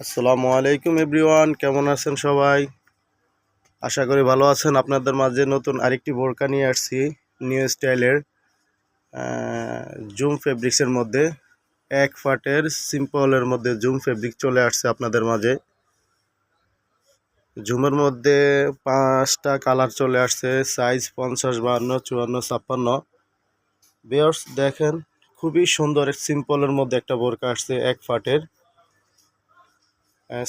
আসসালামু আলাইকুম এভরিওয়ান, কেমন আছেন সবাই? আশা করি ভালো আছেন। আপনাদের মাঝে নতুন আরেকটি বোরকা নিয়ে আসছি, নিউ স্টাইলের জুম ফেব্রিক্সের মধ্যে। এক ফাটের সিম্পলের মধ্যে জুম ফেব্রিক চলে আসছে আপনাদের মাঝে। জুমের মধ্যে 5টা কালার চলে আসছে, সাইজ 50, 52, 54, 56। ভিউয়ার্স দেখেন, খুবই সুন্দর সিম্পলের মধ্যে একটা বোরকা আসছে এক ফাটের।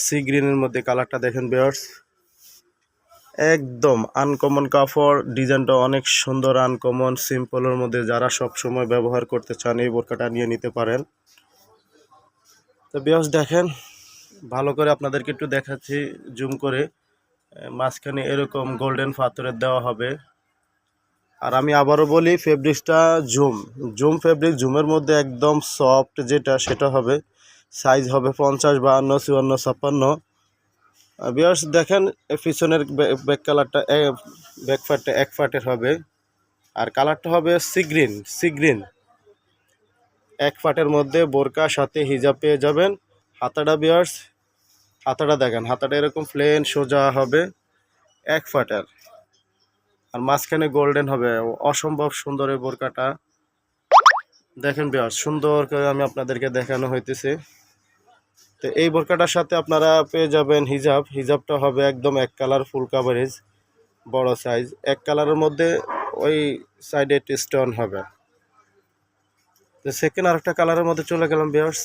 সি গ্রিনের মধ্যে কালারটা দেখেন ভিউয়ার্স, একদম আনকমন কাপড়, ডিজাইনটা অনেক সুন্দর, আনকমন সিম্পলের মধ্যে। যারা সব সময় ব্যবহার করতে চান এই বোরকাটা নিয়ে নিতে পারেন। তো ভিউয়ার্স দেখেন, ভালো করে আপনাদেরকে একটু দেখাচ্ছি জুম করে। মাঝখানে এরকম গোল্ডেন পাথরের দেওয়া হবে। আর আমি আবারও বলি, ফেব্রিক্সটা জুম ফেব্রিক। জুমের মধ্যে একদম সফট যেটা, সেটা হবে। সাইজ হবে 50, 52, 54, 56। ভিউয়ার্স দেখেন, পিছনের ব্যাক কালারটা, ব্যাক ফাটটা এক ফাটের হবে। আর কালারটা হবে সি গ্রিন। এক ফাটের মধ্যে বোরকা সাথে হিজাব পেয়ে যাবেন। হাতাটা ভিউয়ার্স, হাতাটা দেখেন, হাতাটা এরকম প্লেন সোজা হবে এক ফাটের। আর মাঝখানে গোল্ডেন হবে। অসম্ভব সুন্দর এই বোরকাটা দেখেন ভিউয়ার্স, সুন্দর করে আমি আপনাদেরকে দেখানো হইতেছে। তো এই বোরকাটার সাথে আপনারা পেয়ে যাবেন হিজাবটা হবে একদম এক কালার, ফুল কাভারেজ, বড় সাইজ। এক কালারের মধ্যে ওই সাইডে একটু স্টোন হবে। তো সেকেন্ড আরেকটা কালারের মধ্যে চলে গেলাম ভিউয়ার্স।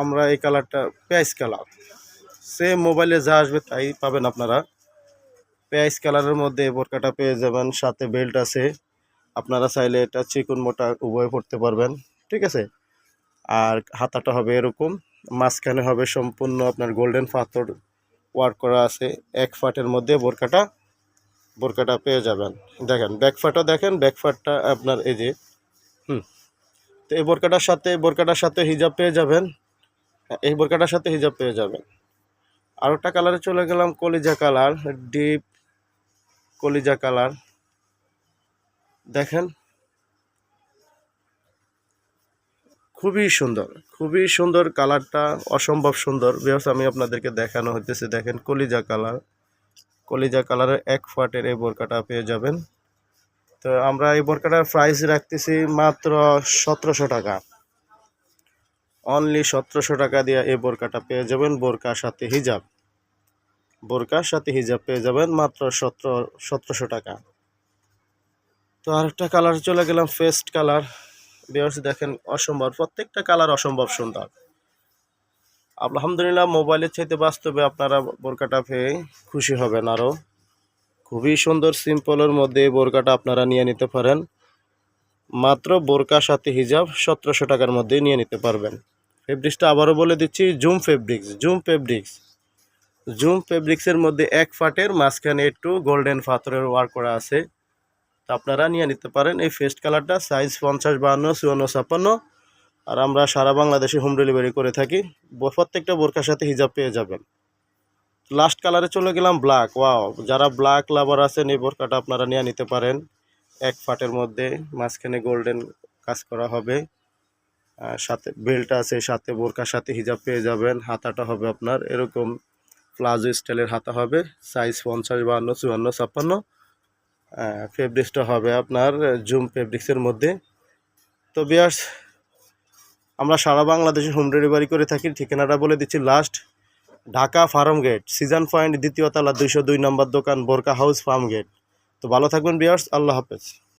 আমরা এই কালারটা পেঁয়াজ কালার, সেম মোবাইলে যা আসবে তাই পাবেন আপনারা। পেঁয়াজ কালারের মধ্যে এই বোরকাটা পেয়ে যাবেন, সাথে বেল্ট আছে। আপনারা চাইলে এটা চিকন মোটা উভয় পড়তে পারবেন, ঠিক আছে। আর হাতাটা হবে এরকম, মাঝখানে হবে সম্পূর্ণ আপনার গোল্ডেন পাথর ওয়ার্ক করা আছে। এক ফাটের মধ্যে বোরকাটা পেয়ে যাবেন। দেখেন ব্যাকফাটও দেখেন, ব্যাকফাটটা আপনার এই যে তো এই বোরকাটার সাথে হিজাব পেয়ে যাবেন। এই বোরকাটার সাথে হিজাব পেয়ে যাবেন। আর একটা কালারে চলে গেলাম, কলিজা কালার, ডিপ কলিজা কালার। দেখেন খুবই সুন্দর কালারটা, অসম্ভব সুন্দর। ভিউয়ার্স আমি আপনাদেরকে দেখানো হইতেছে, দেখেন কলিজা কালারের এক ফাটের এই বোরকাটা পেয়ে যাবেন। তো আমরা এই বোরকাটার প্রাইস রাখতেছি মাত্র 1700 টাকা। অনলি 1700 টাকা দিয়ে এই বোরকাটা পেয়ে যাবেন। বোরকার সাথে হিজাব পেয়ে যাবেন মাত্র 1700 টাকা। তো আরেকটা কালার চলে গেলাম, পেস্ট কালার। ভিউয়ার্স দেখেন, অসম্ভব, প্রত্যেকটা কালার অসম্ভব সুন্দর। আলহামদুলিল্লাহ, মোবাইলের চাইতে বাস্তবে আপনারা বোরকাটা পেয়ে খুশি হবেন। আরও খুবই সুন্দর সিম্পলের মধ্যে এই বোরকাটা আপনারা নিয়ে নিতে পারেন। মাত্র বোরকার সাথে হিজাব 1700 টাকার মধ্যেই নিয়ে নিতে পারবেন। ফেব্রিক্সটা আবারও বলে দিচ্ছি, জুম ফেব্রিক্সের মধ্যে এক ফাটের, মাঝখানে একটু গোল্ডেন পাথরের ওয়ার্ক করা আছে। তো আপনারা নিয়ে নিতে পারেন এই পেস্ট কালারটা। সাইজ 50, 52, 54, 56। আর আমরা সারা বাংলাদেশে হোম ডেলিভারি করে থাকি। প্রত্যেকটা বোরকার সাথে হিজাব পেয়ে যাবেন। লাস্ট কালারে চলে গেলাম, ব্ল্যাক। ওয়াও, যারা ব্ল্যাক লাভার আছেন এই বোরকাটা আপনারা নিয়ে নিতে পারেন। এক ফাটের মধ্যে মাঝখানে গোল্ডেন কাজ করা হবে। সাথে বেল্ট আছে, সাথে বোরকার সাথে হিজাব পেয়ে যাবেন। হাতাটা হবে আপনার এরকম প্লাজো স্টাইলের হাতা হবে। সাইজ 50, 52, 54, 56। ফেব্রিক্সটা হবে আপনার জুম ফেব্রিক্সের মধ্যে। তো ভিউয়ার্স, আমরা সারা বাংলাদেশে হোম ডেলিভারি করে থাকি। ঠিকানাটা বলে দিচ্ছি, last Dhaka farm gate, season point, দ্বিতীয় তলা, 202 নম্বর দোকান, বোরকা হাউস, ফার্ম গেট। তো ভালো থাকবেন ভিউয়ার্স, আল্লাহ হাফেজ।